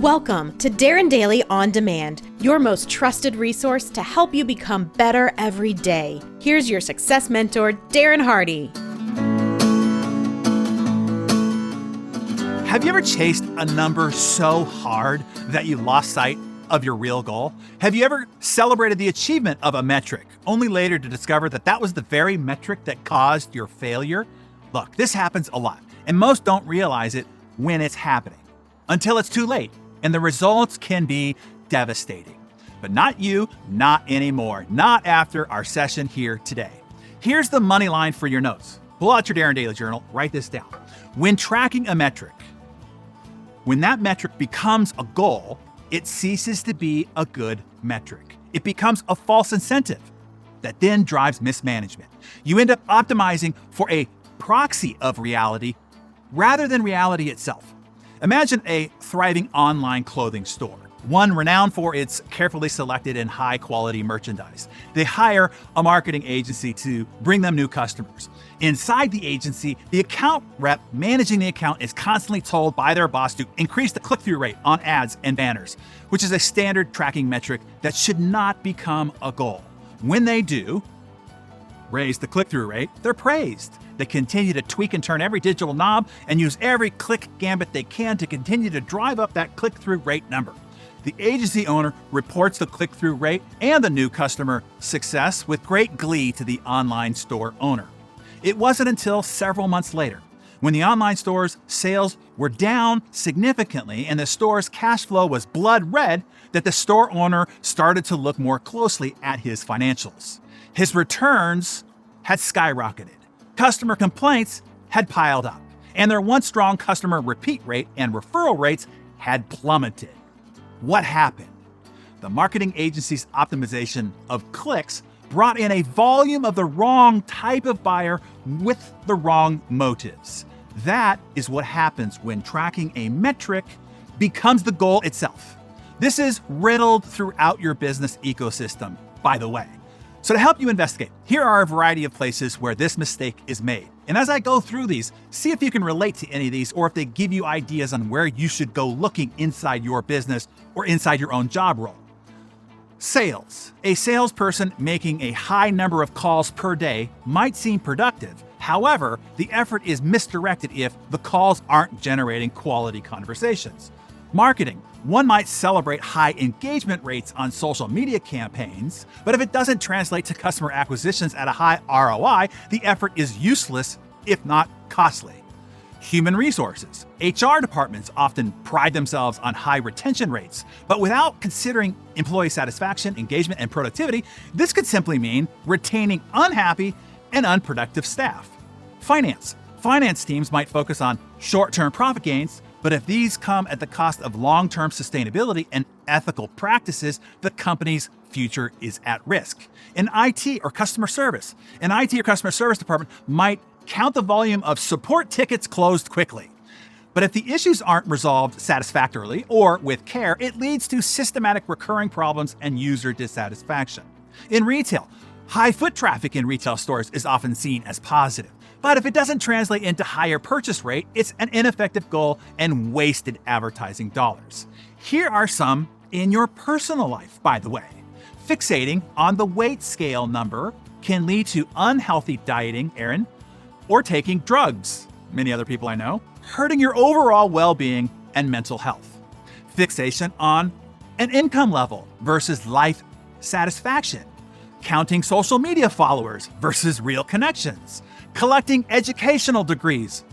Welcome to Darren Daily On Demand, your most trusted resource to help you become better every day. Here's your success mentor, Darren Hardy. Have you ever chased a number so hard that you lost sight of your real goal? Have you ever celebrated the achievement of a metric, only later to discover that that was the very metric that caused your failure? Look, this happens a lot, and most don't realize it when it's happening, until it's too late, and the results can be devastating. But not you, not anymore, not after our session here today. Here's the money line for your notes. Pull out your Darren Daily Journal, write this down. When tracking a metric, when that metric becomes a goal, it ceases to be a good metric. It becomes a false incentive that then drives mismanagement. You end up optimizing for a proxy of reality rather than reality itself. Imagine a thriving online clothing store, one renowned for its carefully selected and high-quality merchandise. They hire a marketing agency to bring them new customers. Inside the agency, the account rep managing the account is constantly told by their boss to increase the click-through rate on ads and banners, which is a standard tracking metric that should not become a goal. When they do raise the click-through rate, they're praised. They continue to tweak and turn every digital knob and use every click gambit they can to continue to drive up that click-through rate number. The agency owner reports the click-through rate and the new customer success with great glee to the online store owner. It wasn't until several months later, when the online store's sales were down significantly and the store's cash flow was blood red, that the store owner started to look more closely at his financials. His returns had skyrocketed. Customer complaints had piled up, and their once strong customer repeat rate and referral rates had plummeted. What happened? The marketing agency's optimization of clicks brought in a volume of the wrong type of buyer with the wrong motives. That is what happens when tracking a metric becomes the goal itself. This is riddled throughout your business ecosystem, by the way. So to help you investigate, here are a variety of places where this mistake is made. And as I go through these, see if you can relate to any of these or if they give you ideas on where you should go looking inside your business or inside your own job role. Sales. A salesperson making a high number of calls per day might seem productive. However, the effort is misdirected if the calls aren't generating quality conversations. Marketing. One might celebrate high engagement rates on social media campaigns, but if it doesn't translate to customer acquisitions at a high ROI, the effort is useless, if not costly. Human resources. HR departments often pride themselves on high retention rates, but without considering employee satisfaction, engagement, and productivity, this could simply mean retaining unhappy and unproductive staff. Finance. Finance teams might focus on short-term profit gains, but if these come at the cost of long-term sustainability and ethical practices, the company's future is at risk. In IT or customer service, an IT or customer service department might count the volume of support tickets closed quickly. But if the issues aren't resolved satisfactorily or with care, it leads to systematic recurring problems and user dissatisfaction. In retail, high foot traffic in retail stores is often seen as positive. But if it doesn't translate into higher purchase rate, it's an ineffective goal and wasted advertising dollars. Here are some in your personal life, by the way. Fixating on the weight scale number can lead to unhealthy dieting, Aaron, or taking drugs, many other people I know, hurting your overall well-being and mental health. Fixation on an income level versus life satisfaction. Counting social media followers versus real connections. Collecting educational degrees,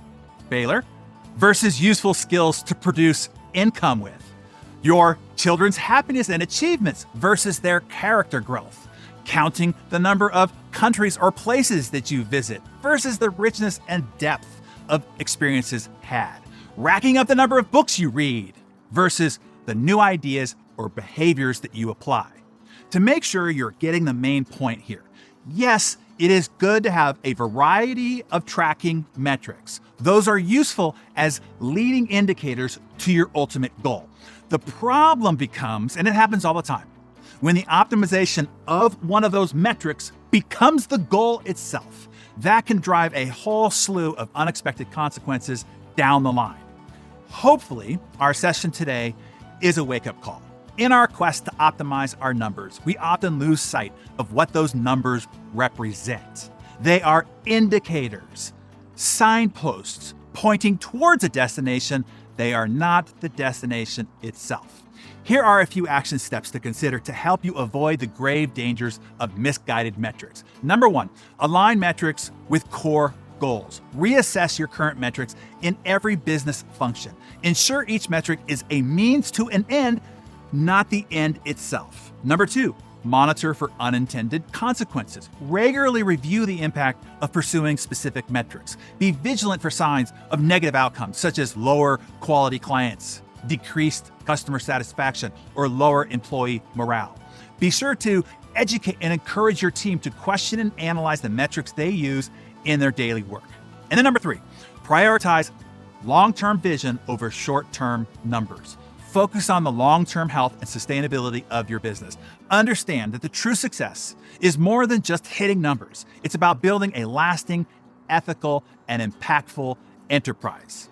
Baylor, versus useful skills to produce income with. Your children's happiness and achievements versus their character growth. Counting the number of countries or places that you visit versus the richness and depth of experiences had. Racking up the number of books you read versus the new ideas or behaviors that you apply. To make sure you're getting the main point here, yes, it is good to have a variety of tracking metrics. Those are useful as leading indicators to your ultimate goal. The problem becomes, and it happens all the time, when the optimization of one of those metrics becomes the goal itself. That can drive a whole slew of unexpected consequences down the line. Hopefully, our session today is a wake-up call. In our quest to optimize our numbers, we often lose sight of what those numbers represent. They are indicators, signposts pointing towards a destination. They are not the destination itself. Here are a few action steps to consider to help you avoid the grave dangers of misguided metrics. Number 1, align metrics with core goals. Reassess your current metrics in every business function. Ensure each metric is a means to an end, not the end itself. Number 2, monitor for unintended consequences. Regularly review the impact of pursuing specific metrics. Be vigilant for signs of negative outcomes, such as lower quality clients, decreased customer satisfaction, or lower employee morale. Be sure to educate and encourage your team to question and analyze the metrics they use in their daily work. And then number 3, prioritize long-term vision over short-term numbers. Focus on the long-term health and sustainability of your business. Understand that the true success is more than just hitting numbers. It's about building a lasting, ethical, and impactful enterprise.